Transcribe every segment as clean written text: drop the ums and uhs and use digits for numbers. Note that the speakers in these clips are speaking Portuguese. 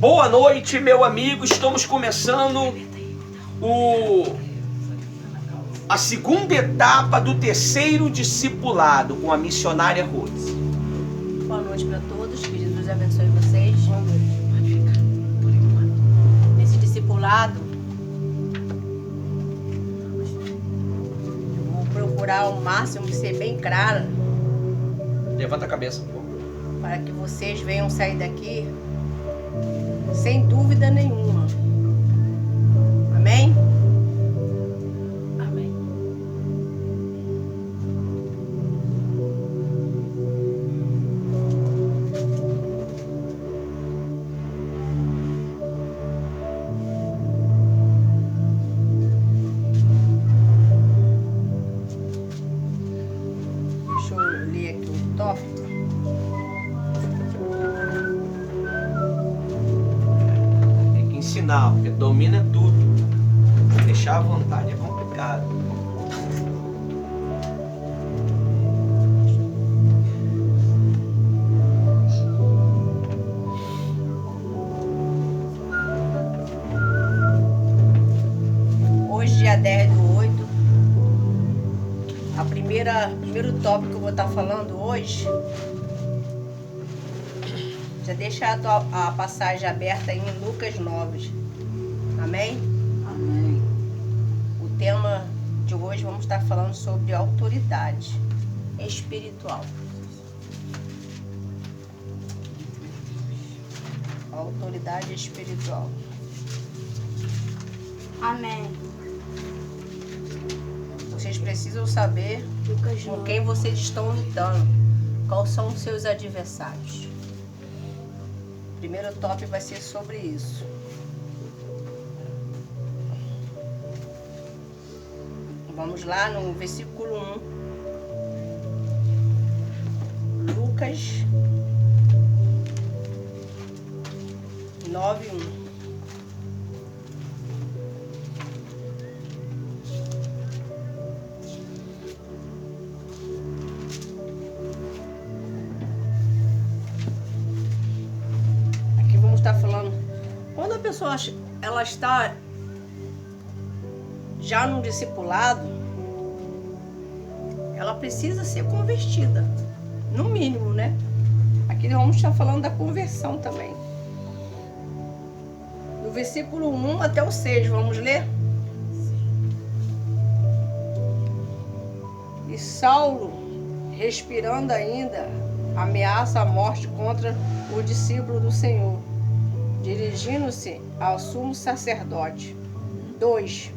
Boa noite, meu amigo. Estamos começando a segunda etapa do terceiro discipulado com a missionária Rose. Boa noite para todos, que Jesus abençoe vocês. Nesse discipulado, eu vou procurar ao máximo ser bem clara. Levanta a cabeça. Para que vocês venham sair daqui sem dúvida nenhuma. Amém? Amém. Deixa eu ler aqui o tópico. Ensinar, porque domina tudo. Deixar à vontade é complicado. Hoje, dia 10/8, primeiro tópico que eu vou estar falando hoje, já deixa a passagem aberta em Lucas 9. Amém? Amém. O tema de hoje vamos estar falando sobre autoridade espiritual. Autoridade espiritual. Amém. Vocês precisam saber Lucas com 9. quem vocês estão lutando, quais são os seus adversários. O primeiro tópico vai ser sobre isso. Vamos lá no versículo 1. Lucas 9:1. Aqui vamos estar falando, quando a pessoa ela está já no discipulado, ela precisa ser convertida, no mínimo, né? Aqui vamos estar falando da conversão também. Do versículo 1 até o 6, vamos ler? E Saulo, respirando ainda, ameaça a morte contra o discípulo do Senhor, dirigindo-se ao sumo sacerdote. 2.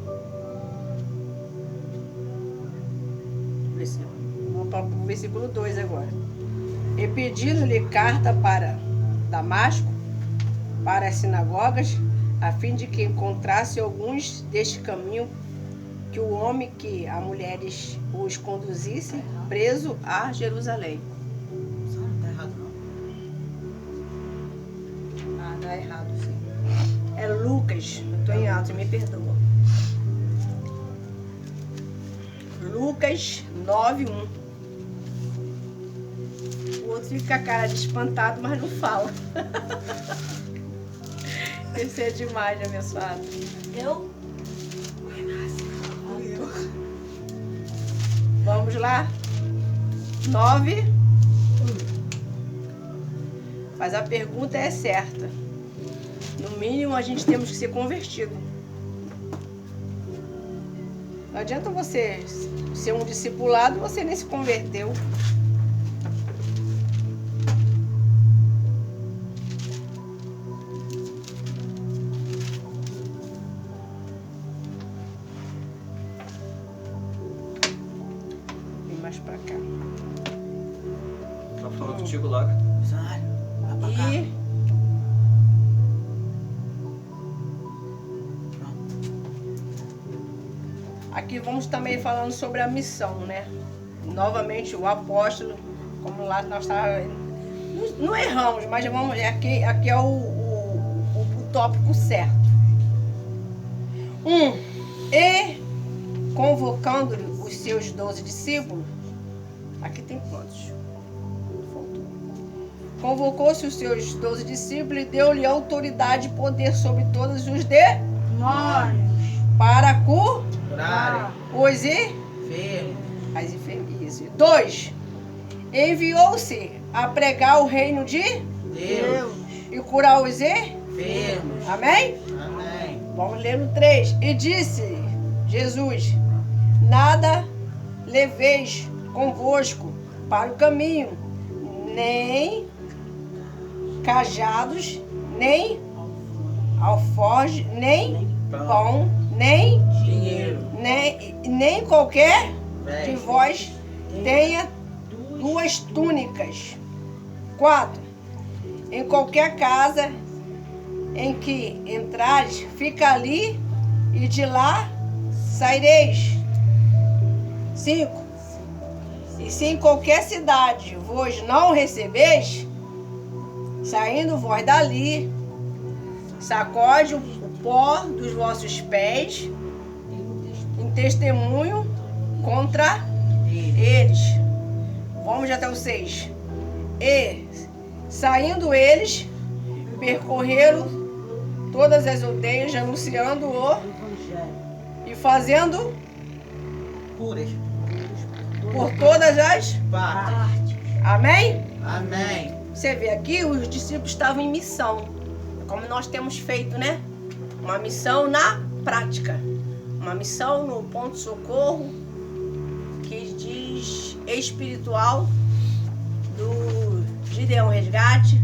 Vamos para o versículo 2 agora. E pedindo-lhe carta para Damasco, para as sinagogas, a fim de que encontrasse alguns deste caminho, que o homem que a mulheres os conduzisse preso a Jerusalém. Não está errado, não. Ah, tá errado, sim. É Lucas, eu estou em alto, me perdoa. Lucas 9:1. O outro fica com a cara de espantado, mas não fala. Esse é demais, abençoado. Eu? Vamos lá? 9. Mas a pergunta é certa. No mínimo, a gente temos que ser convertido. Não adianta você ser um discipulado e você nem se converteu. Vem mais pra cá. Tá falando contigo lá, cara. Missionário, vai pra cá. E aqui vamos também falando sobre a missão, né? Novamente o apóstolo, como lá nós não erramos, mas vamos, aqui é o tópico certo. 1. E convocando os seus 12 discípulos, aqui tem quantos? Faltou. convocou-se os seus 12 discípulos e deu-lhe autoridade e poder sobre todos os demônios para Curarem. os Enfermos. as enfermizes. 2. Enviou-se a pregar o reino de Deus. e curar os Enfermos. Amém? Amém. Vamos ler no 3. E disse Jesus: nada leveis convosco para o caminho, nem cajados, nem alforje, nem pão, nem Dinheiro. nem qualquer de Veste. vós tenha 2 túnicas. 4. Em qualquer casa em que entrares, fica ali e de lá saireis. 5. E se em qualquer cidade vos não recebeis, saindo vós dali, sacode o pó dos vossos pés em testemunho contra eles. Vamos até o 6. E, saindo eles, percorreram todas as aldeias, anunciando o e fazendo Curas. por todas as... Partes. Amém? Amém. Você vê aqui, os discípulos estavam em missão, como nós temos feito, né? Uma missão na prática. Uma missão no ponto de socorro, que diz espiritual, do Gideão Resgate,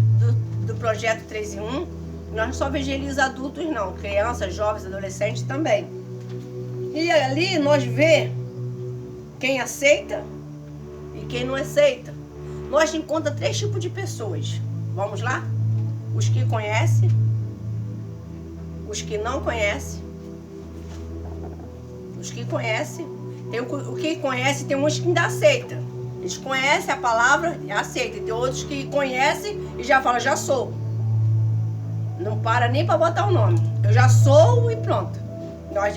do projeto 3 em 1. Nós não só evangelizamos adultos, não. Crianças, jovens, adolescentes também. E ali nós vê quem aceita e quem não aceita. Nós encontramos 3 tipos de pessoas. Vamos lá? Os que conhecem, os que não conhecem, os que conhecem. Tem o que conhece, tem uns que ainda aceita. Eles conhecem a palavra e aceitam. E tem outros que conhecem e já falam, já sou. Não para nem para botar o nome. Eu já sou e pronto. Nós,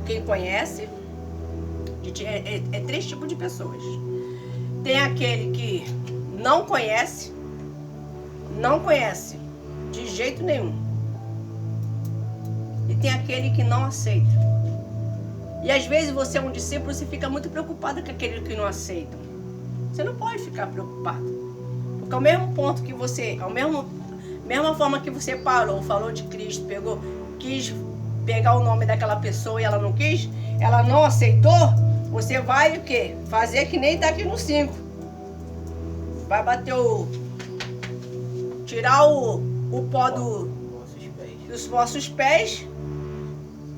quem conhece, é 3 tipos de pessoas. Tem aquele que não conhece de jeito nenhum. E tem aquele que não aceita. E às vezes você é um discípulo, você fica muito preocupado com aquele que não aceita. Você não pode ficar preocupado. Porque ao mesmo ponto que você, mesma forma que você falou de Cristo, quis pegar o nome daquela pessoa e ela não quis, ela não aceitou, você vai o quê? Fazer que nem tá aqui no 5. Vai bater tirar o pó dos vossos pés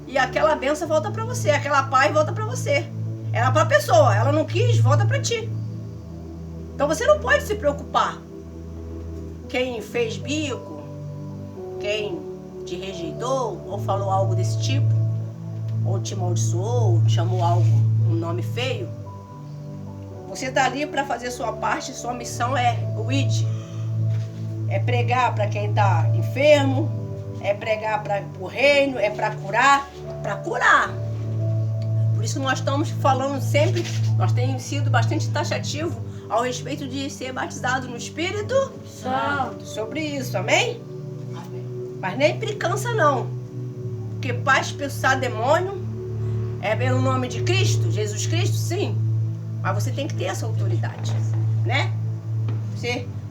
e aquela benção volta pra você, aquela paz volta pra você. Era pra pessoa, ela não quis, volta pra ti. Então você não pode se preocupar. Quem fez bico, quem te rejeitou ou falou algo desse tipo, ou te amaldiçoou, chamou um nome feio, você está ali para fazer sua parte. Sua missão é o ID. É pregar para quem está enfermo, é pregar para o reino, é para curar. Por isso que nós estamos falando sempre, nós temos sido bastante taxativo ao respeito de ser batizado no Espírito Santo. Sobre isso, amém? Amém. Mas nem implicância não. Porque para expulsar demônio é pelo nome de Cristo, Jesus Cristo, sim. Mas você tem que ter essa autoridade, né?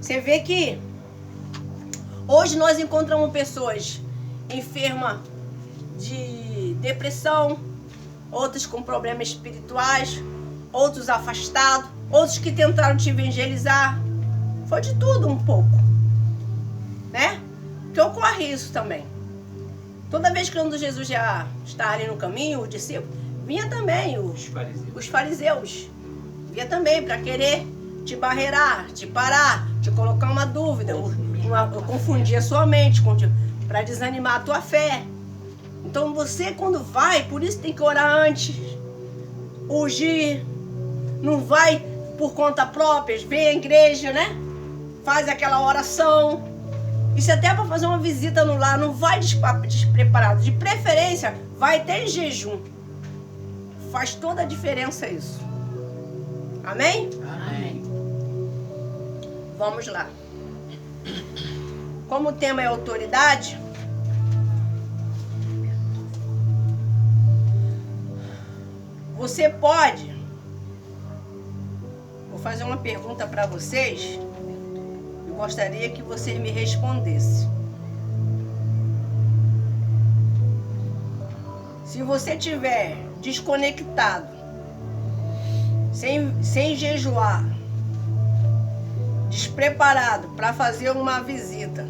Você vê que hoje nós encontramos pessoas enfermas de depressão, outros com problemas espirituais, outros afastados, outros que tentaram te evangelizar. Foi de tudo um pouco, né? Que ocorre isso também. Toda vez que quando Jesus já está ali no caminho, os discípulos, vinha também os fariseus. Vinha também para querer te barreirar, te parar, te colocar uma dúvida, confundir a sua mente, para desanimar a tua fé. Então você quando vai, por isso tem que orar antes, ungir, não vai por conta própria, vem à igreja, né? Faz aquela oração. Isso até para fazer uma visita no lar, não vai despreparado. De preferência, vai até em jejum. Faz toda a diferença isso. Amém? Amém. Vamos lá. como o tema é autoridade, você pode... Vou fazer uma pergunta para vocês. Eu gostaria que vocês me respondessem. Se você tiver desconectado, sem jejuar, despreparado para fazer uma visita,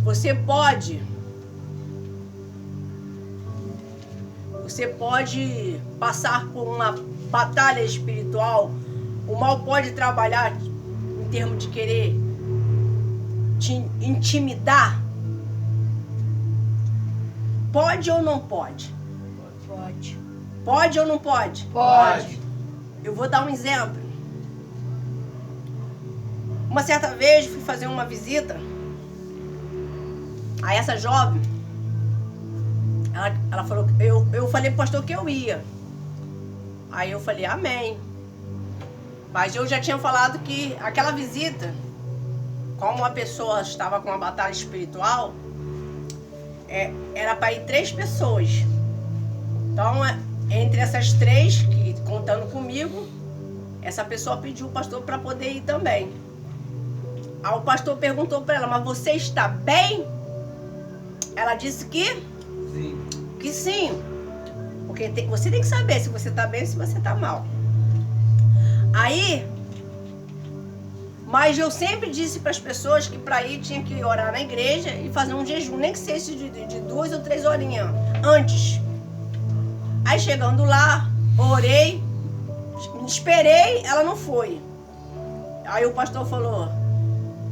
você pode passar por uma batalha espiritual. O mal pode trabalhar em termos de querer te intimidar. Pode ou não pode? Pode. Pode ou não pode? Pode. Eu vou dar um exemplo. Uma certa vez fui fazer uma visita a essa jovem. Ela falou, eu falei pro pastor que eu ia. Aí eu falei, amém. Mas eu já tinha falado que aquela visita, como a pessoa estava com uma batalha espiritual, era para ir 3 pessoas. Então, entre essas 3, que contando comigo, essa pessoa pediu o pastor para poder ir também. Aí o pastor perguntou para ela, mas você está bem? Ela disse que Sim. Que sim. Porque você tem que saber se você está bem ou se você está mal. Aí, mas eu sempre disse para as pessoas que para ir tinha que orar na igreja e fazer um jejum, nem que seja de 2 ou 3 horinhas antes. Aí chegando lá, orei, esperei, ela não foi. Aí o pastor falou,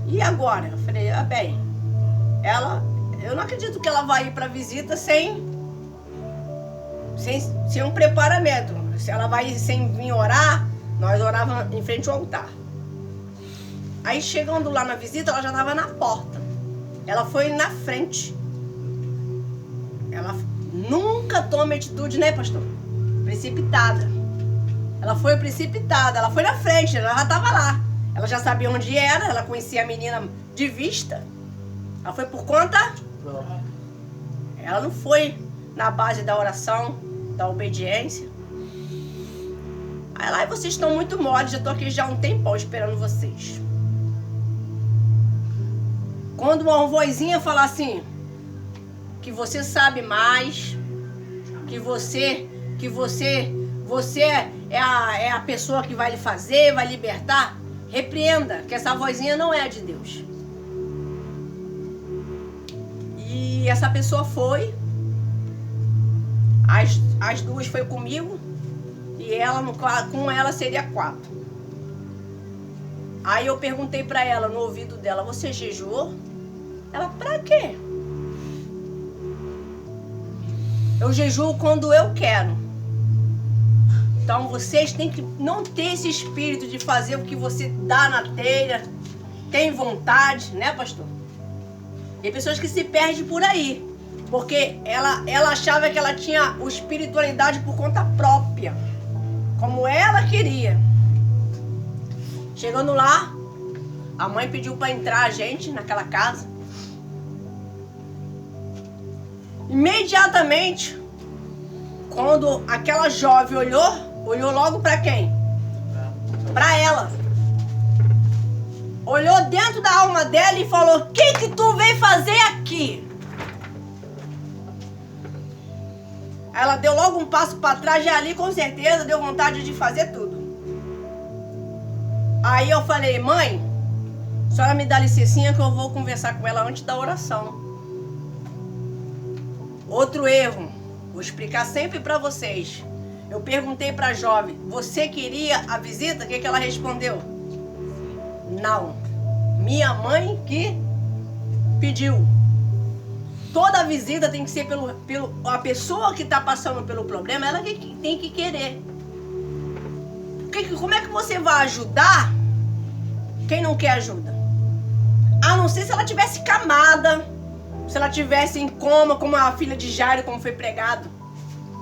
e agora? Eu falei, bem, eu não acredito que ela vai ir para visita sem um preparamento. Se ela vai sem vir orar, nós orávamos em frente ao altar. Aí chegando lá na visita, ela já estava na porta. Ela foi na frente. Ela nunca toma atitude, né, pastor? Precipitada. Ela foi precipitada, ela foi na frente, ela já estava lá. Ela já sabia onde era, ela conhecia a menina de vista. Ela foi por conta. Ela não foi na base da oração, da obediência. Aí lá, vocês estão muito moles, já estou aqui já há um tempão esperando vocês. Quando uma vozinha falar assim, que você sabe mais, que você é a pessoa que vai lhe fazer, vai libertar, repreenda, que essa vozinha não é de Deus. E essa pessoa foi, as 2 foi comigo, e ela, com ela seria 4. Aí eu perguntei pra ela, no ouvido dela, você jejuou? Ela, pra quê? Eu jejuo quando eu quero. Então vocês têm que não ter esse espírito de fazer o que você dá na telha, tem vontade, né, pastor? Tem pessoas que se perdem por aí, porque ela achava que ela tinha espiritualidade por conta própria, como ela queria. Chegando lá, a mãe pediu para entrar a gente naquela casa. Imediatamente, quando aquela jovem olhou logo para quem? Para ela. Olhou dentro da alma dela e falou, o que tu veio fazer aqui? Ela deu logo um passo para trás e ali com certeza deu vontade de fazer tudo. Aí eu falei, mãe, a senhora me dá licencinha que eu vou conversar com ela antes da oração. Outro erro, vou explicar sempre para vocês. Eu perguntei para a jovem, você queria a visita? O que ela respondeu? Não. Minha mãe que pediu. Toda visita tem que ser a pessoa que está passando pelo problema, ela que tem que querer. Como é que você vai ajudar quem não quer ajuda? A não ser se ela tivesse camada, se ela tivesse em coma, como a filha de Jairo, como foi pregado.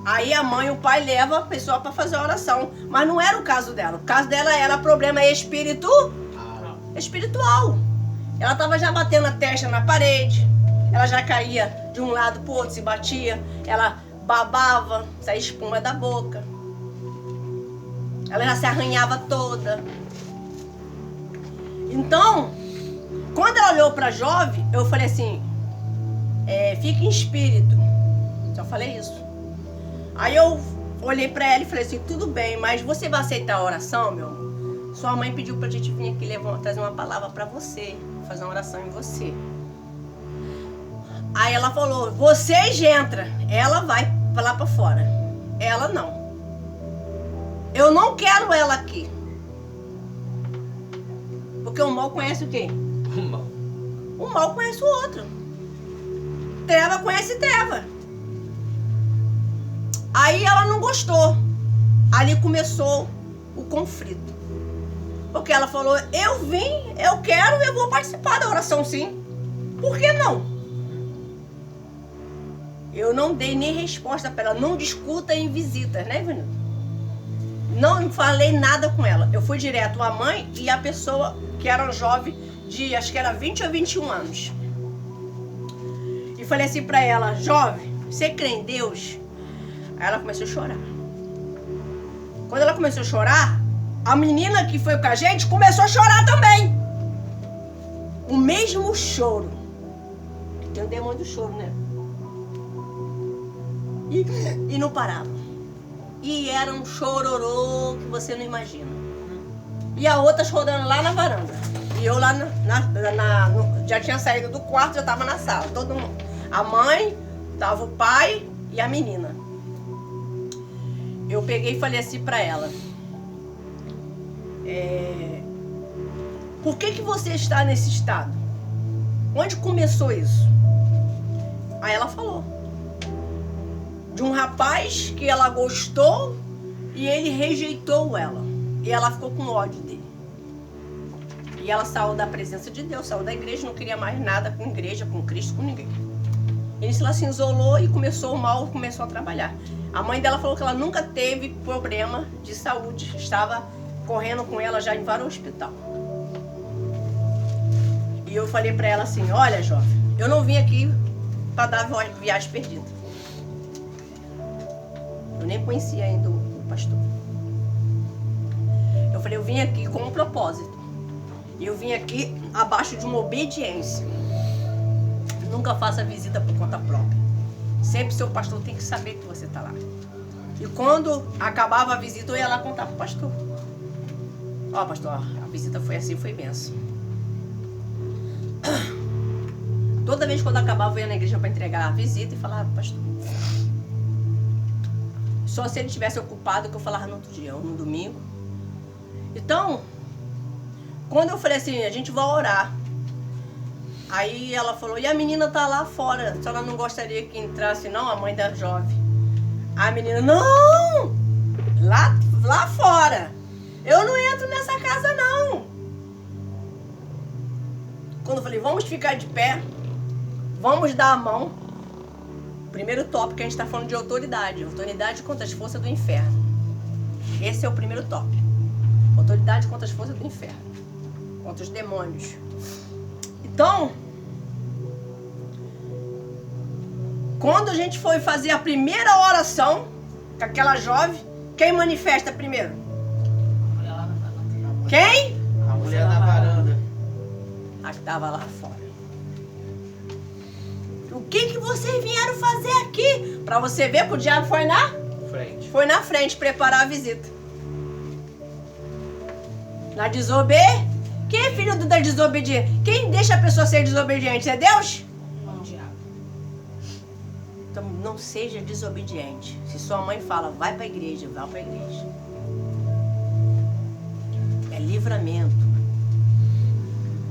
Aí a mãe e o pai levam a pessoa para fazer a oração. Mas não era o caso dela. O caso dela era problema espiritual. Ela estava já batendo a testa na parede. Ela já caía de um lado pro outro, se batia. Ela babava, saía espuma da boca. Ela já se arranhava toda. Então, quando ela olhou para a jovem, eu falei assim, fica em espírito. Só falei isso. Aí eu olhei para ela e falei assim, tudo bem, mas você vai aceitar a oração, meu amor? Sua mãe pediu pra gente vir aqui trazer uma palavra para você, fazer uma oração em você. Aí ela falou, vocês entram, ela vai lá para fora. Ela não. Eu não quero ela aqui. Porque o mal conhece o quê? O mal conhece o outro. Treva conhece treva. Aí ela não gostou. Ali começou o conflito. Porque ela falou, eu vim, eu quero, eu vou participar da oração sim. Por que não? Eu não dei nem resposta para ela. Não discuta em visitas, né, Ivanildo? Não falei nada com ela. Eu fui direto à mãe e a pessoa que era jovem, de acho que era 20 ou 21 anos. E falei assim pra ela, jovem, você crê em Deus? Aí ela começou a chorar. Quando ela começou a chorar, a menina que foi com a gente começou a chorar também. O mesmo choro. Tem o demônio do choro, né? E não parava. E era um chororô que você não imagina. E a outra chorando lá na varanda. E eu lá já tinha saído do quarto, já estava na sala. Todo mundo. A mãe, tava o pai e a menina. Eu peguei e falei assim pra ela. Por que você está nesse estado? Onde começou isso? Aí ela falou. De um rapaz que ela gostou e ele rejeitou ela. E ela ficou com ódio dele. E ela saiu da presença de Deus, saiu da igreja, não queria mais nada com igreja, com Cristo, com ninguém. Ela se isolou e o mal começou a trabalhar. A mãe dela falou que ela nunca teve problema de saúde. Estava correndo com ela já em vários hospitais. E eu falei pra ela assim, olha, jovem, eu não vim aqui pra dar viagem perdida. Eu nem conhecia ainda o pastor. Eu falei, eu vim aqui com um propósito. E eu vim aqui abaixo de uma obediência. Nunca faça visita por conta própria. Sempre seu pastor tem que saber que você está lá. E quando acabava a visita, eu ia lá contar pro pastor. Ó, pastor, a visita foi assim, foi benção. Toda vez quando acabava, eu ia na igreja para entregar a visita e falava, pastor. Só se ele estivesse ocupado, que eu falava no outro dia, ou no domingo. Então, quando eu falei assim, a gente vai orar. Aí ela falou, e a menina tá lá fora, se ela não gostaria que entrasse não, a mãe da jovem. A menina, não! Lá fora. Eu não entro nessa casa não. Quando eu falei, vamos ficar de pé, vamos dar a mão. Primeiro tópico que a gente está falando de autoridade. Autoridade contra as forças do inferno. Esse é o primeiro tópico. Autoridade contra as forças do inferno. Contra os demônios. Então, quando a gente foi fazer a primeira oração com aquela jovem, quem manifesta primeiro? Quem? A mulher na varanda. A que estava lá fora. O que vocês vieram fazer aqui? Pra você ver que o diabo foi na Frente. Foi na frente preparar a visita. Na desobediência. Quem é filho da desobediência? Quem deixa a pessoa ser desobediente? É Deus? Não, o diabo. Então não seja desobediente. Se sua mãe fala, vai pra igreja, vai pra igreja. É livramento.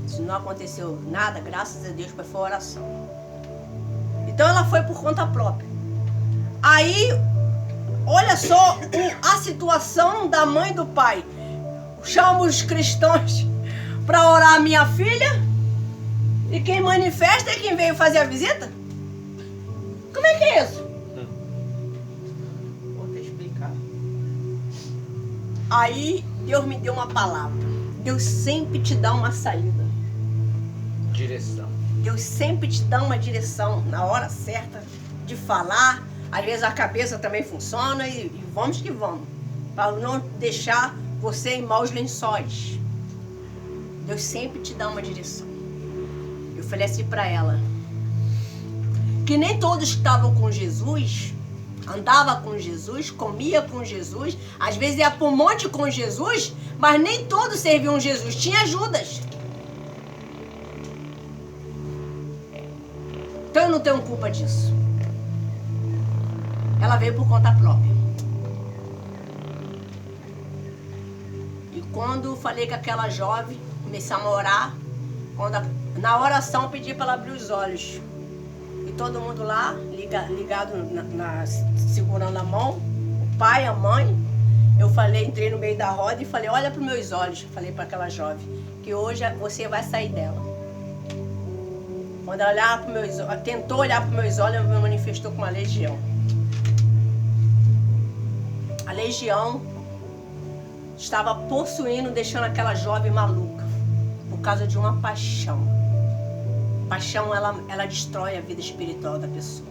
Se não aconteceu nada, graças a Deus, foi oração. Então ela foi por conta própria. Aí, olha só a situação da mãe e do pai. Chama os cristãos para orar a minha filha. E quem manifesta é quem veio fazer a visita? Como é que é isso? Aí Deus me deu uma palavra. Deus sempre te dá uma saída. Direção. Deus sempre te dá uma direção na hora certa de falar. Às vezes a cabeça também funciona e vamos que vamos. Para não deixar você em maus lençóis. Deus sempre te dá uma direção. Eu falei assim para ela, que nem todos que estavam com Jesus, andava com Jesus, comia com Jesus, às vezes ia para um monte com Jesus, mas nem todos serviam Jesus, tinha Judas. Então eu não tenho culpa disso. Ela veio por conta própria. E quando falei com aquela jovem, começamos a orar, na oração eu pedi para ela abrir os olhos. E todo mundo lá, ligado, segurando a mão, o pai, a mãe. Eu falei, entrei no meio da roda e falei, olha para os meus olhos. Falei para aquela jovem, que hoje você vai sair dela. Quando ela olhava para meus olhos, tentou olhar para os meus olhos, ela me manifestou com uma legião. A legião estava possuindo, deixando aquela jovem maluca, por causa de uma paixão. Paixão, ela destrói a vida espiritual da pessoa.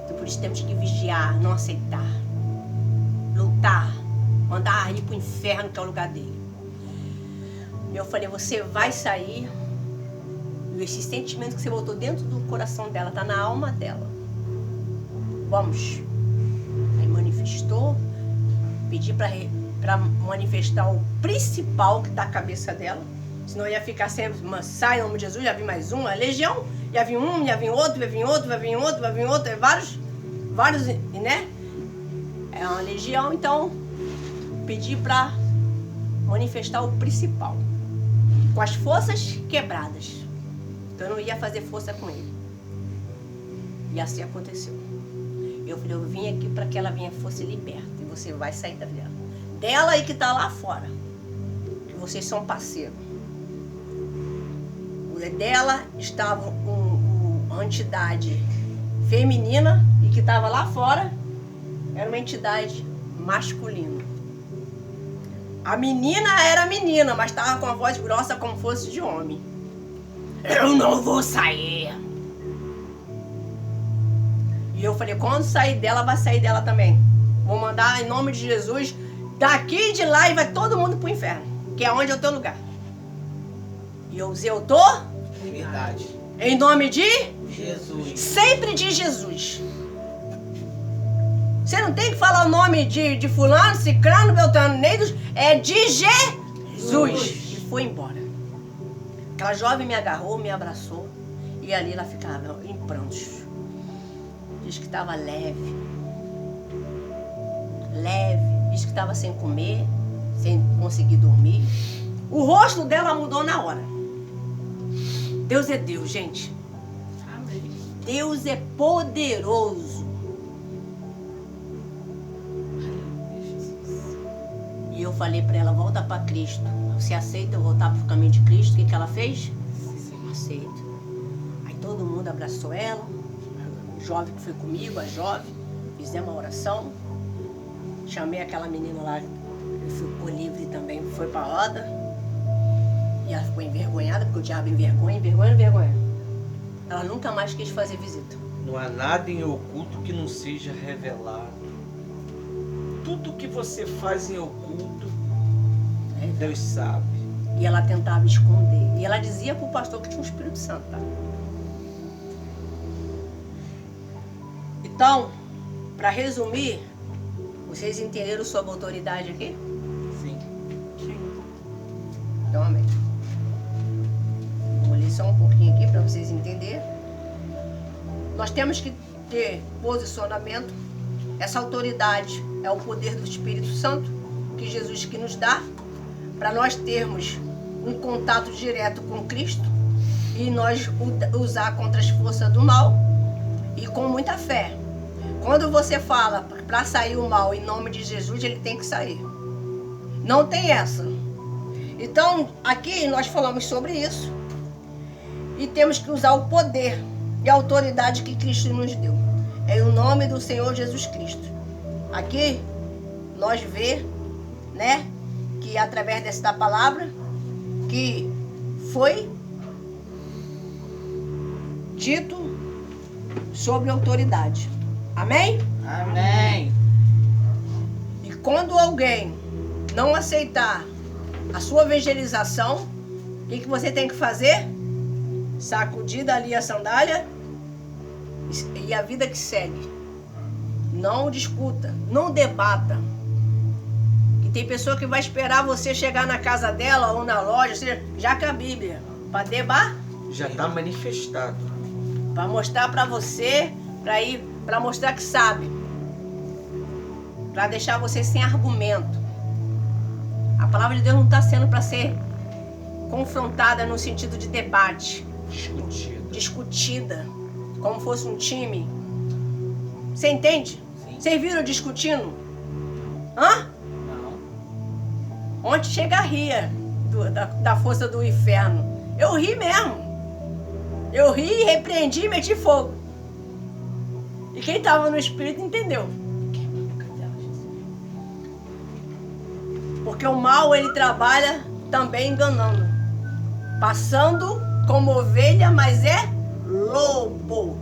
Então, por isso temos que vigiar, não aceitar, lutar, mandar ir para o inferno, que é o lugar dele. E eu falei, você vai sair, e esse sentimento que você botou dentro do coração dela, está na alma dela. Vamos. Aí manifestou, pedi para manifestar o principal que está a cabeça dela. Senão ia ficar sempre, sai em nome de Jesus, já vi mais um, a legião, já vi um, já vi outro, vai vir outro, vai vir outro, vai vir outro, vários, né? É uma legião, então pedi para manifestar o principal, com as forças quebradas. Então eu não ia fazer força com ele. E assim aconteceu. Eu falei, eu vim aqui para que ela fosse liberta, e você vai sair da vida dela e que está lá fora, que vocês são parceiros. Dela estava uma entidade feminina e que estava lá fora era uma entidade masculina. A menina era menina, mas estava com a voz grossa como fosse de homem. Eu não vou sair. E eu falei, quando sair dela, vai sair dela também. Vou mandar em nome de Jesus daqui e de lá e vai todo mundo pro inferno, que é onde é o teu lugar. E eu usei Verdade. em nome de Jesus. sempre de Jesus. Você não tem que falar o nome de fulano, ciclano, beltrano, nem dos... É de Jesus. E foi embora. Aquela jovem me agarrou, me abraçou. E ali ela ficava em prantos. Diz que estava leve. Leve. Diz que estava sem comer, sem conseguir dormir. O rosto dela mudou na hora. Deus é Deus, gente. Amém. Deus é poderoso. E eu falei para ela, volta para Cristo. Você aceita eu voltar para o caminho de Cristo? O que ela fez? Sim. Aceito. Aí todo mundo abraçou ela. O jovem que foi comigo, a jovem. Fizemos uma oração. Chamei aquela menina lá, que ficou livre também, foi para a roda. E ela ficou envergonhada, porque o diabo envergonha. Ela nunca mais quis fazer visita. Não há nada em oculto que não seja revelado. Tudo que você faz em oculto, Deus sabe. E ela tentava esconder. E ela dizia pro pastor que tinha um Espírito Santo, tá? Então, para resumir, vocês entenderam sobre autoridade aqui? Sim. Então, amém. Vou ler só um pouquinho aqui para vocês entenderem. Nós temos que ter posicionamento. Essa autoridade é o poder do Espírito Santo que Jesus que nos dá para nós termos um contato direto com Cristo e nós usar contra as forças do mal e com muita fé. Quando você fala para sair o mal em nome de Jesus, ele tem que sair. Não tem essa. Então, aqui nós falamos sobre isso e temos que usar o poder e a autoridade que Cristo nos deu. É o nome do Senhor Jesus Cristo. Aqui nós vê, né? Que através dessa palavra que foi dito sobre autoridade. Amém? Amém. E quando alguém não aceitar a sua evangelização, o que você tem que fazer? Sacudir dali a sandália e a vida que segue. Não discuta, não debata. Que tem pessoa que vai esperar você chegar na casa dela ou na loja, ou seja, já com a Bíblia, para debater. Já está manifestado. Para mostrar para você, para mostrar que sabe. Para deixar você sem argumento. A palavra de Deus não está sendo para ser confrontada no sentido de debate. Discutida. Como fosse um time. Você entende? Sim. Vocês viram discutindo? Hã? Não. Ontem chega a rir da força do inferno. Eu ri mesmo. Eu ri, repreendi e meti fogo. E quem estava no espírito entendeu. Porque o mal, ele trabalha também enganando. Passando como ovelha, mas é lobo.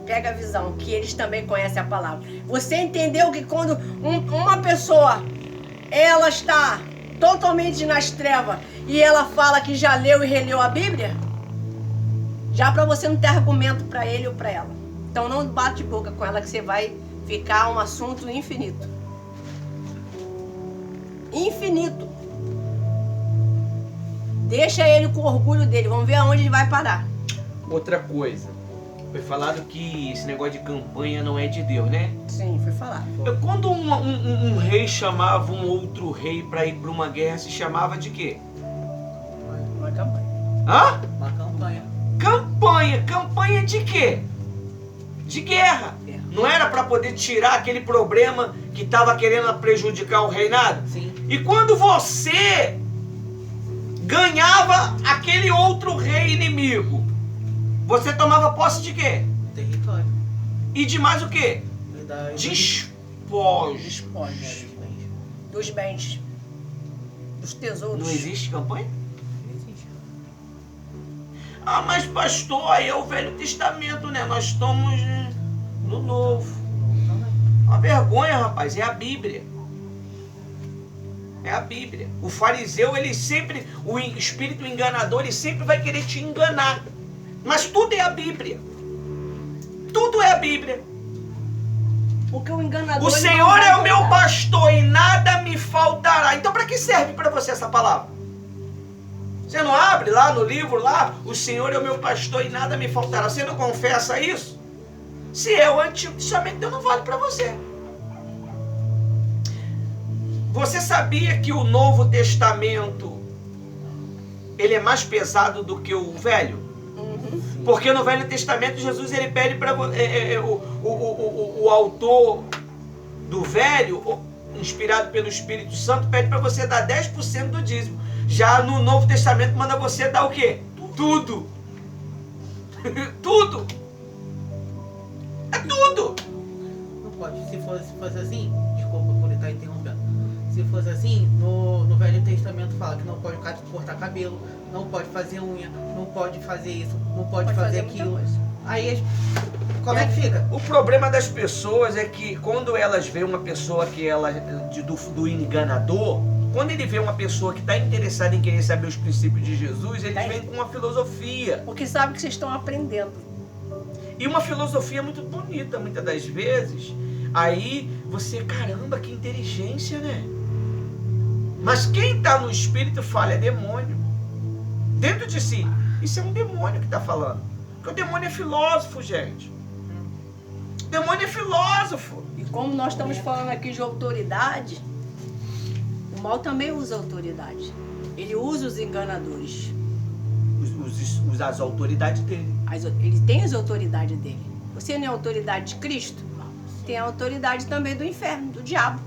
Pega a visão, que eles também conhecem a palavra. Você entendeu que quando uma pessoa, ela está totalmente nas trevas e ela fala que já leu e releu a Bíblia? Já para você não ter argumento para ele ou para ela. Então não bate boca com ela que você vai ficar um assunto infinito. Infinito. Deixa ele com o orgulho dele. Vamos ver aonde ele vai parar. Outra coisa. Foi falado que esse negócio de campanha não é de Deus, né? Sim, foi falado. Quando um rei chamava um outro rei para ir para uma guerra, se chamava de quê? Uma campanha. Hã? Uma campanha. Campanha. Campanha de quê? De guerra. Guerra. Não era para poder tirar aquele problema que estava querendo prejudicar o reinado? Sim. E quando você ganhava aquele outro rei inimigo, você tomava posse de quê? Território. E de mais o quê? Despojos. Despojos. Dos bens. Dos tesouros. Não existe campanha? Existe. Ah, mas pastor, aí é o Velho Testamento, né? Nós estamos no Novo. Uma vergonha, rapaz, é a Bíblia. É a Bíblia. O fariseu, ele sempre, o espírito enganador, ele sempre vai querer te enganar. Mas tudo é a Bíblia. Tudo é a Bíblia. Porque o enganador... O ele Senhor não vai é o meu enganar. pastor e nada me faltará. Então para que serve para você essa palavra? Você não abre lá no livro, lá, o Senhor é o meu pastor e nada me faltará. Você não confessa isso? Se é o Antigo Testamento, então não vale para você. Você sabia que o Novo Testamento, ele é mais pesado do que o Velho? Uhum. Porque no Velho Testamento, Jesus, ele pede para o autor do Velho, inspirado pelo Espírito Santo, pede para você dar 10% do dízimo. Já no Novo Testamento manda você dar o quê? Tudo. Tudo. É tudo. Não pode. Se fosse assim, desculpa por estar interrompendo. Se fosse assim, no Velho Testamento fala que não pode cortar cabelo, não pode fazer unha, não pode fazer isso, não pode fazer muita aquilo. coisa. Aí, como é que fica? O problema das pessoas é que quando elas veem uma pessoa que ela do enganador, quando ele vê uma pessoa que está interessada em querer saber os princípios de Jesus, eles vêm com uma filosofia. Porque sabe que vocês estão aprendendo. E uma filosofia muito bonita, muitas das vezes. Aí você, caramba, que inteligência, né? Mas quem está no espírito fala, é demônio. Dentro de si. Isso é um demônio que está falando. Porque o demônio é filósofo, gente. O demônio é filósofo. E como nós estamos falando aqui de autoridade, o mal também usa autoridade. Ele usa os enganadores. As autoridades dele. Ele tem as autoridades dele. Você não é a autoridade de Cristo? Tem a autoridade também do inferno, do diabo.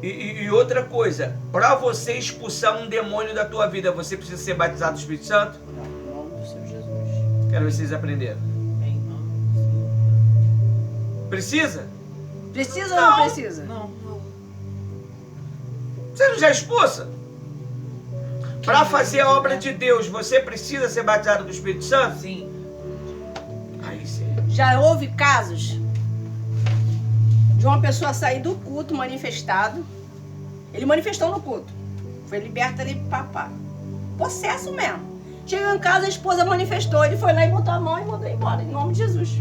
E outra coisa, para você expulsar um demônio da tua vida, você precisa ser batizado do Espírito Santo? Em nome do Senhor Jesus. Quero ver se vocês aprenderam. Precisa ou Não. não precisa? Não. Você não já expulsa? Para fazer a obra de Deus, você precisa ser batizado com o Espírito Santo? Sim. Aí sim. Já houve casos de uma pessoa sair do culto manifestado. Ele manifestou no culto. Foi liberto ali, papá. Possesso mesmo. Chegou em casa, a esposa manifestou. Ele foi lá e botou a mão e mandou embora, em nome de Jesus.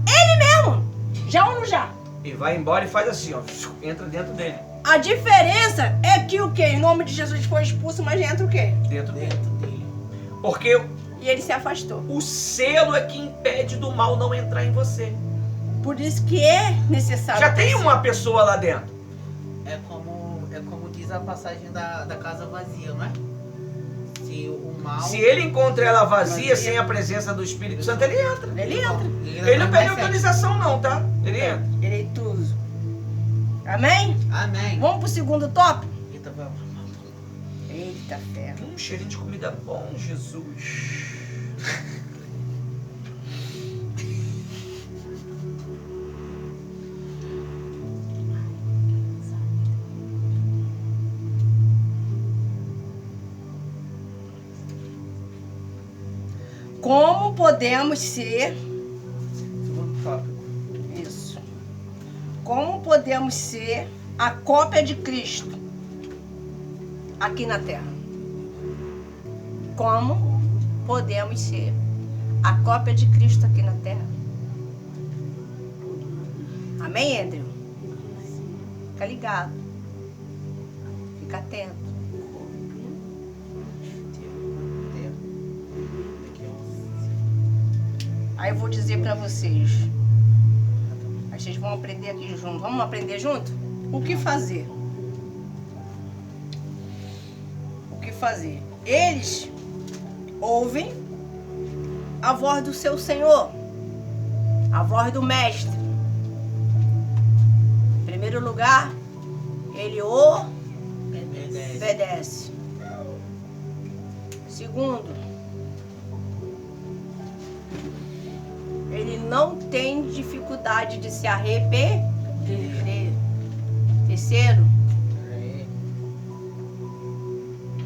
Ele mesmo. Já ou não já? E vai embora e faz assim, ó. Entra dentro dele. A diferença é que o quê? Em nome de Jesus foi expulso, mas entra o quê? Dentro dele. Dentro dele. Porque E ele se afastou. o selo é que impede do mal não entrar em você. Por isso que é necessário. Já tem uma pessoa lá dentro. É como diz a passagem da casa vazia, não é? Se o mal... Se ele encontra ela vazia, sem a presença do Espírito Santo, ele entra. Ele entra. Ele não pede autorização não, tá? Ele entra. Ele é intruso. Amém? Amém. Vamos pro segundo tópico? Eita, vamos. Eita ferro. Cheirinho de comida bom, Jesus. Como podemos ser... Segundo tópico. Isso. Como podemos ser a cópia de Cristo aqui na Terra? Como podemos ser a cópia de Cristo aqui na Terra? Amém, Andrew? Fica ligado. Fica atento. Aí eu vou dizer pra vocês. Aí vocês vão aprender aqui junto. Vamos aprender junto? O que fazer? O que fazer? Eles ouvem a voz do seu Senhor, a voz do Mestre. Em primeiro lugar, ele obedece. Segundo, ele não tem dificuldade de se arrepender. Terceiro,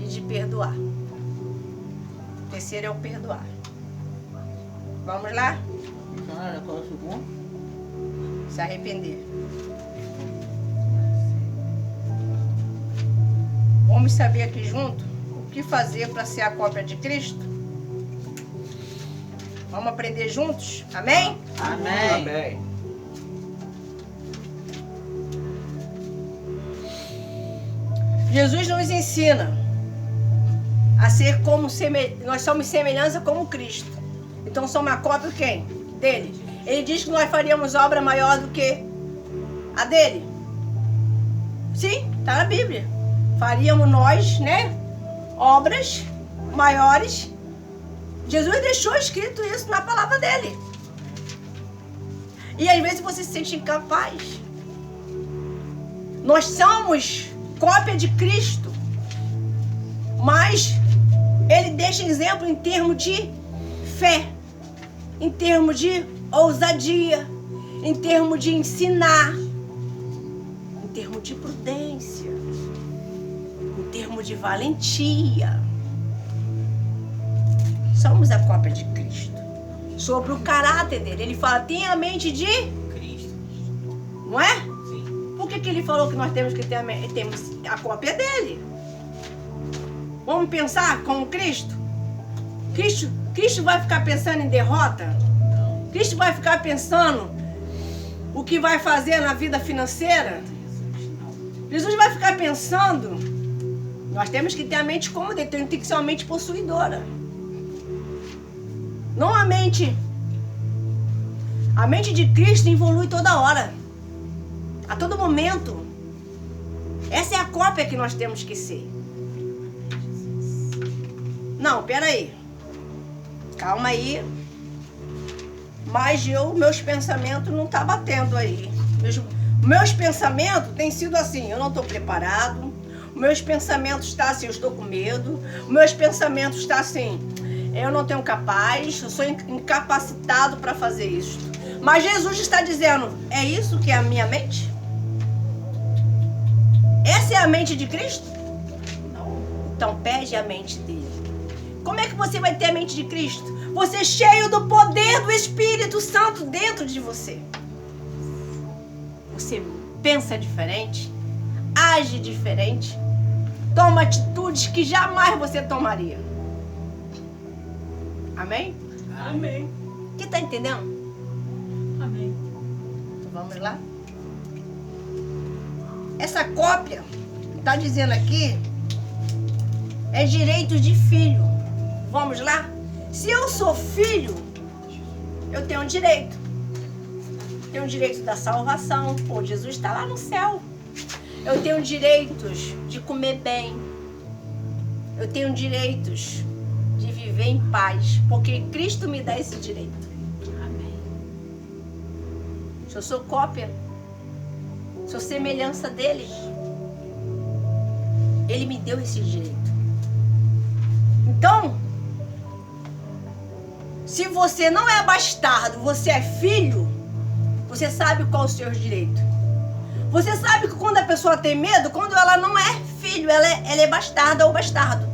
e de perdoar. O terceiro é o perdoar. Vamos lá? Qual é o segundo? Se arrepender. Vamos saber aqui junto o que fazer para ser a cópia de Cristo? Vamos aprender juntos? Amém? Amém. Amém. Jesus nos ensina a ser como nós somos semelhança como Cristo. Então somos a cópia quem? Dele. Ele diz que nós faríamos obra maior do que a dele. Sim, está na Bíblia. Faríamos nós, né? Obras maiores. Jesus deixou escrito isso na palavra dele. E às vezes você se sente incapaz. Nós somos cópia de Cristo. Mas ele deixa exemplo em termos de fé, em termos de ousadia, em termos de ensinar, em termos de prudência, em termos de valentia. Somos a cópia de Cristo. Sobre o caráter dele, ele fala, tenha a mente de Cristo. Não é? Sim. Por que ele falou que nós temos que ter temos a cópia dele? Vamos pensar como Cristo? Cristo vai ficar pensando em derrota? Não. Cristo vai ficar pensando o que vai fazer na vida financeira? Jesus vai ficar pensando. Nós temos que ter a mente como ele, tem que ser uma mente possuidora. Não a mente. A mente de Cristo evolui toda hora. A todo momento. Essa é a cópia que nós temos que ser. Não, peraí. Calma aí. Mas meus pensamentos não estão batendo aí. Meus pensamentos têm sido assim, eu não estou preparado. Meus pensamentos estão assim, eu estou com medo. Meus pensamentos estão assim, eu não tenho capaz, eu sou incapacitado para fazer isso. Mas Jesus está dizendo, é isso que é a minha mente? Essa Essa é a mente de Cristo? Não. Então pede a mente dele. Como é que você vai ter a mente de Cristo? Você cheio do poder do Espírito Santo dentro de você. Você pensa diferente, age diferente, toma atitudes que jamais você tomaria. Amém? Amém. Você está entendendo? Amém. Então vamos lá? Essa cópia, está dizendo aqui, é direito de filho. Vamos lá? Se eu sou filho, eu tenho direito. Tenho o direito da salvação. Pô, Jesus está lá no céu. Eu tenho direitos de comer bem. Eu tenho direitos de viver em paz. Porque Cristo me dá esse direito. Amém. Se eu sou cópia, sou semelhança dele, ele me deu esse direito. Então, se você não é bastardo, você é filho, você sabe qual é o seu direito. Você sabe que quando a pessoa tem medo, quando ela não é filho, ela é bastarda ou bastardo.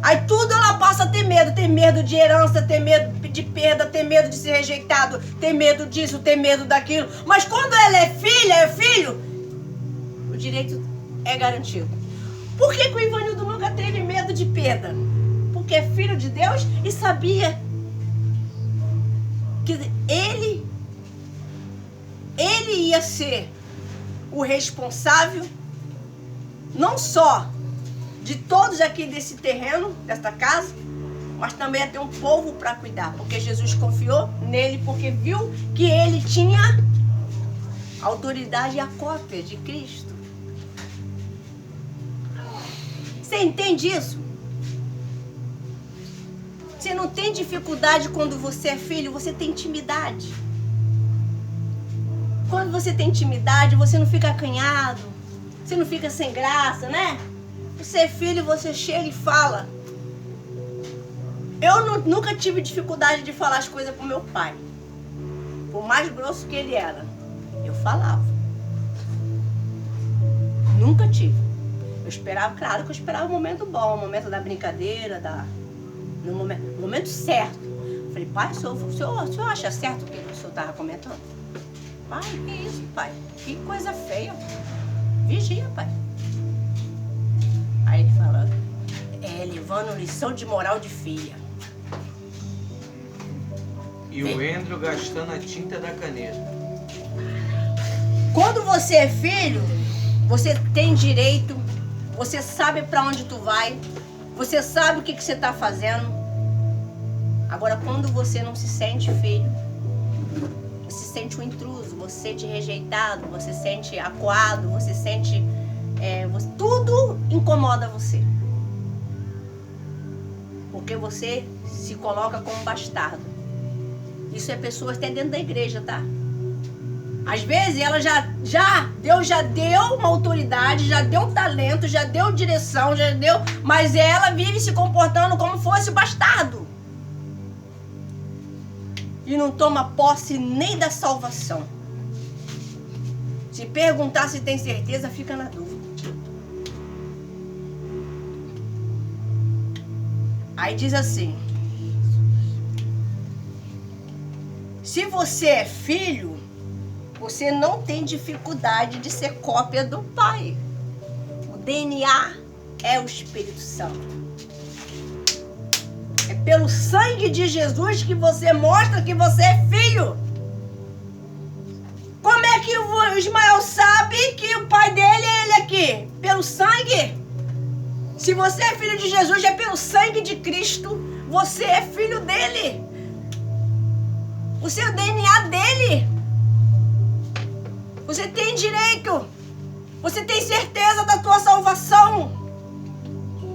Aí tudo ela passa a ter medo de herança, ter medo de perda, ter medo de ser rejeitado, ter medo disso, ter medo daquilo. Mas quando ela é filha, é filho, o direito é garantido. Por que o Ivanildo nunca teve medo de perda? Porque é filho de Deus e sabia que ele ia ser o responsável não só de todos aqui desse terreno, desta casa, mas também ia ter um povo para cuidar, porque Jesus confiou nele, porque viu que ele tinha a autoridade e a cópia de Cristo. Você entende isso? Você não tem dificuldade quando você é filho, você tem intimidade. Quando você tem intimidade, você não fica acanhado, você não fica sem graça, né? Você é filho, você chega e fala. Eu nunca tive dificuldade de falar as coisas com meu pai. Por mais grosso que ele era, eu falava. Nunca tive. Eu esperava, claro que eu esperava o momento bom, o momento da brincadeira, no momento certo. Falei, pai, o senhor acha certo o que o senhor estava comentando? Pai, que isso, pai? Que coisa feia. Vigia, pai. Aí ele fala, levando lição de moral de filha. E o Andrew gastando a tinta da caneta. Quando você é filho, você tem direito, você sabe para onde tu vai, você sabe o que você está fazendo. Agora, quando você não se sente filho, você sente um intruso, você sente rejeitado, você sente acuado, você sente... tudo incomoda você. Porque você se coloca como bastardo. Isso é pessoas até dentro da igreja, tá? Às vezes ela Deus já deu uma autoridade, já deu um talento, já deu direção, mas ela vive se comportando como fosse bastardo. E não toma posse nem da salvação. Se perguntar se tem certeza, fica na dúvida. Aí diz assim: se você é filho, você não tem dificuldade de ser cópia do Pai. O DNA é o Espírito Santo. É pelo sangue de Jesus que você mostra que você é filho. Como é que o Ismael sabe que o pai dele é ele aqui? Pelo sangue? Se você é filho de Jesus, é pelo sangue de Cristo. Você é filho dele. O seu DNA dele. Você tem direito. Você tem certeza da tua salvação.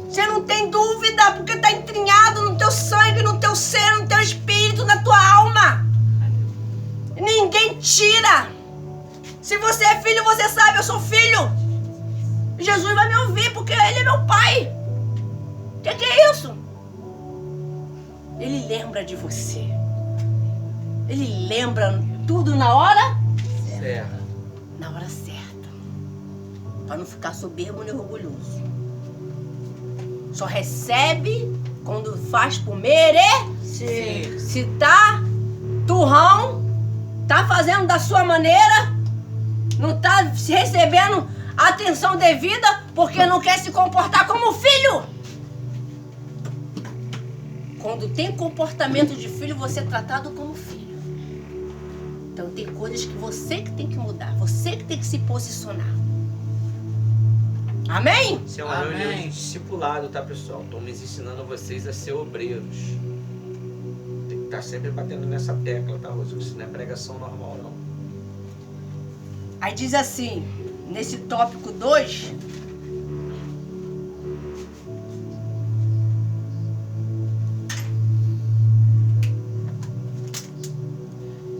Você não tem dúvida, porque está entrinhado no teu sangue, no teu ser, no teu espírito, na tua alma. Ninguém tira. Se você é filho, você sabe, eu sou filho. Jesus vai me ouvir, porque ele é meu pai. O que é isso? Ele lembra de você. Ele lembra tudo na hora certa. Na hora certa. Para não ficar soberbo nem orgulhoso. Só recebe quando faz por merecer. Se tá turrão, tá fazendo da sua maneira, não tá recebendo atenção devida porque não quer se comportar como filho. Quando tem comportamento de filho, você é tratado como filho. Então tem coisas que você que tem que mudar, você que tem que se posicionar. Amém? Isso é uma reunião de discipulado, tá, pessoal? Estamos ensinando vocês a ser obreiros. Tem que estar sempre batendo nessa tecla, tá, Rosa? Isso não é pregação normal, não. Aí diz assim, nesse tópico 2,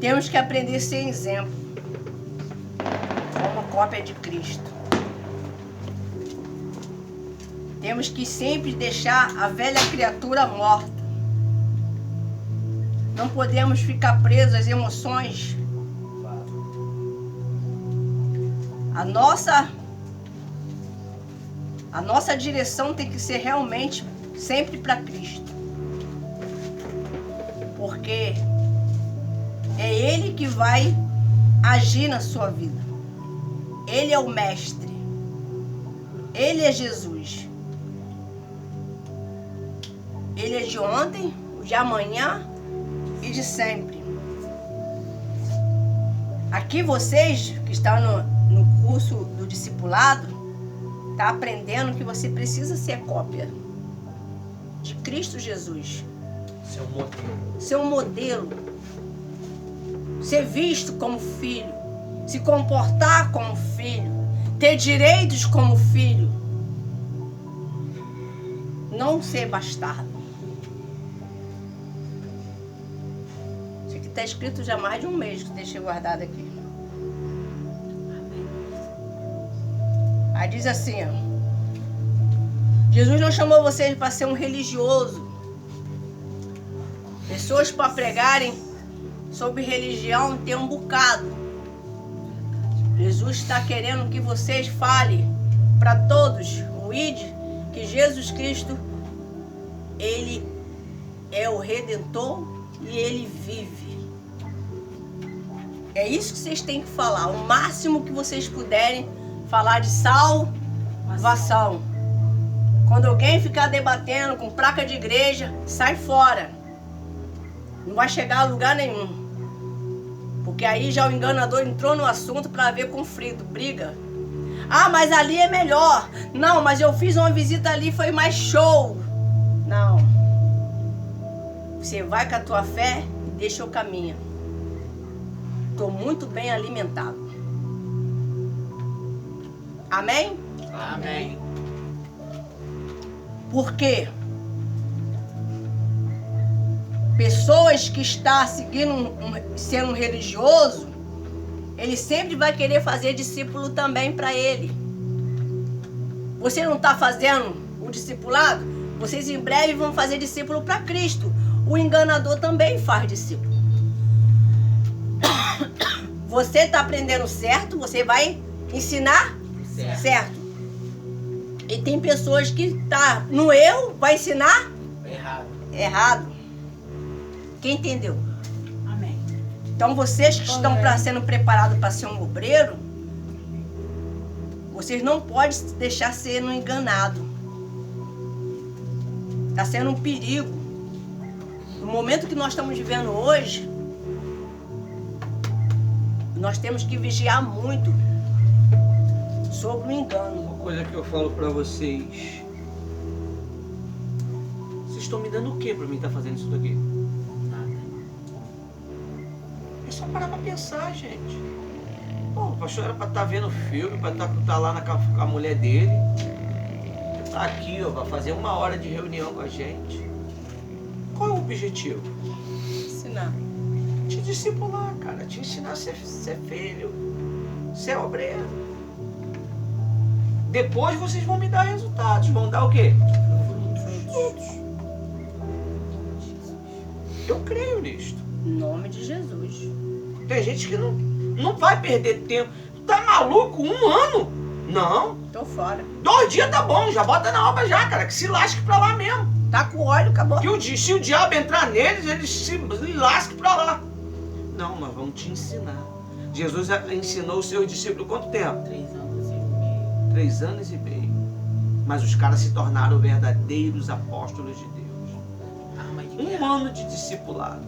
temos que aprender a ser exemplo, como cópia de Cristo. Temos que sempre deixar a velha criatura morta. Não podemos ficar presos às emoções. A nossa direção tem que ser realmente sempre para Cristo. Porque é Ele que vai agir na sua vida. Ele é o Mestre. Ele é Jesus. Ele é de ontem, de amanhã e de sempre. Aqui vocês que estão no curso do discipulado, tá aprendendo que você precisa ser cópia de Cristo Jesus. Ser um modelo. Ser um modelo. Ser visto como filho. Se comportar como filho. Ter direitos como filho. Não ser bastardo. Isso aqui está escrito já há mais de um mês que deixei guardado aqui. Aí diz assim, ó. Jesus não chamou vocês para ser um religioso. Pessoas para pregarem sobre religião tem um bocado. Jesus está querendo que vocês falem para todos o ID, que Jesus Cristo, Ele é o Redentor e Ele vive. É isso que vocês têm que falar. O máximo que vocês puderem falar de salvação. Quando alguém ficar debatendo com placa de igreja, sai fora. Não vai chegar a lugar nenhum. Porque aí já o enganador entrou no assunto para ver conflito, briga. Ah, mas ali é melhor. Não, mas eu fiz uma visita ali, foi mais show. Não. Você vai com a tua fé e deixa eu caminhar. Estou muito bem alimentado. Amém? Amém. Por quê? Pessoas que estão seguindo, sendo um religioso, ele sempre vai querer fazer discípulo também para ele. Você não está fazendo o discipulado? Vocês em breve vão fazer discípulo para Cristo. O enganador também faz discípulo. Você está aprendendo certo, você vai ensinar certo. E tem pessoas que tá no erro, vai ensinar errado. Quem entendeu? Amém. Então vocês que estão sendo preparados para ser um obreiro, vocês não podem deixar sendo enganado. Está sendo um perigo. No momento que nós estamos vivendo hoje, nós temos que vigiar muito sobre o engano. Uma coisa que eu falo pra vocês. Vocês estão me dando o que pra mim estar fazendo isso daqui? É só parar pra pensar, gente. Pô, o pastor era pra estar vendo filme, pra estar lá com a mulher dele. Tá aqui, ó, pra fazer 1 hora de reunião com a gente. Qual é o objetivo? Ensinar. Te discipular, cara. Te ensinar a ser filho. Ser obreiro. Depois vocês vão me dar resultados. Vão dar o quê? Frutos. Eu creio nisto. Em nome de Jesus. Tem gente que não vai perder tempo. Tá maluco? 1 ano? Não. Tô fora. 2 dias tá bom, já bota na obra já, cara, que se lasque pra lá mesmo. Tá com óleo, acabou. Que se o diabo entrar neles, eles se lasquem pra lá. Não, nós vamos te ensinar. Jesus ensinou os seus discípulos quanto tempo? 3 anos e meio. 3 anos e meio. Mas os caras se tornaram verdadeiros apóstolos de Deus. Arma de 1 guerra. ano de discipulado.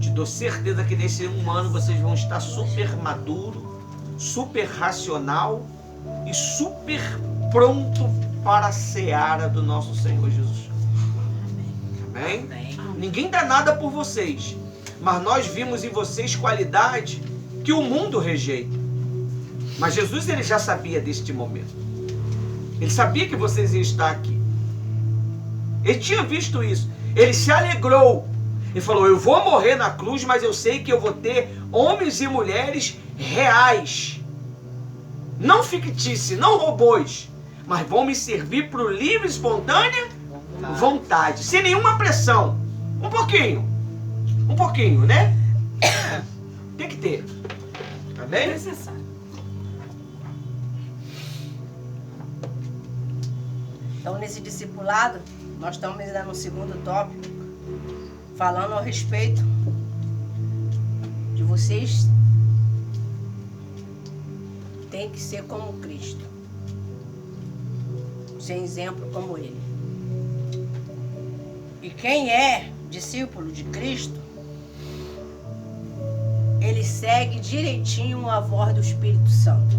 Te dou certeza que nesse 1 ano vocês vão estar super maduro, super racional e super pronto para a seara do nosso Senhor Jesus. Amém? Amém. Ninguém dá nada por vocês, mas nós vimos em vocês qualidade que o mundo rejeita. Mas Jesus, ele já sabia deste momento. Ele sabia que vocês iam estar aqui. Ele tinha visto isso. Ele se alegrou. Ele falou, eu vou morrer na cruz, mas eu sei que eu vou ter homens e mulheres reais. Não fictícios, não robôs, mas vão me servir por livre, espontânea vontade, sem nenhuma pressão. Um pouquinho, né? Tem que ter. Tá É bem? necessário. Então, nesse discipulado, nós estamos ainda no segundo tópico, falando a respeito de vocês tem que ser como Cristo, ser exemplo como Ele. E quem é discípulo de Cristo, ele segue direitinho a voz do Espírito Santo.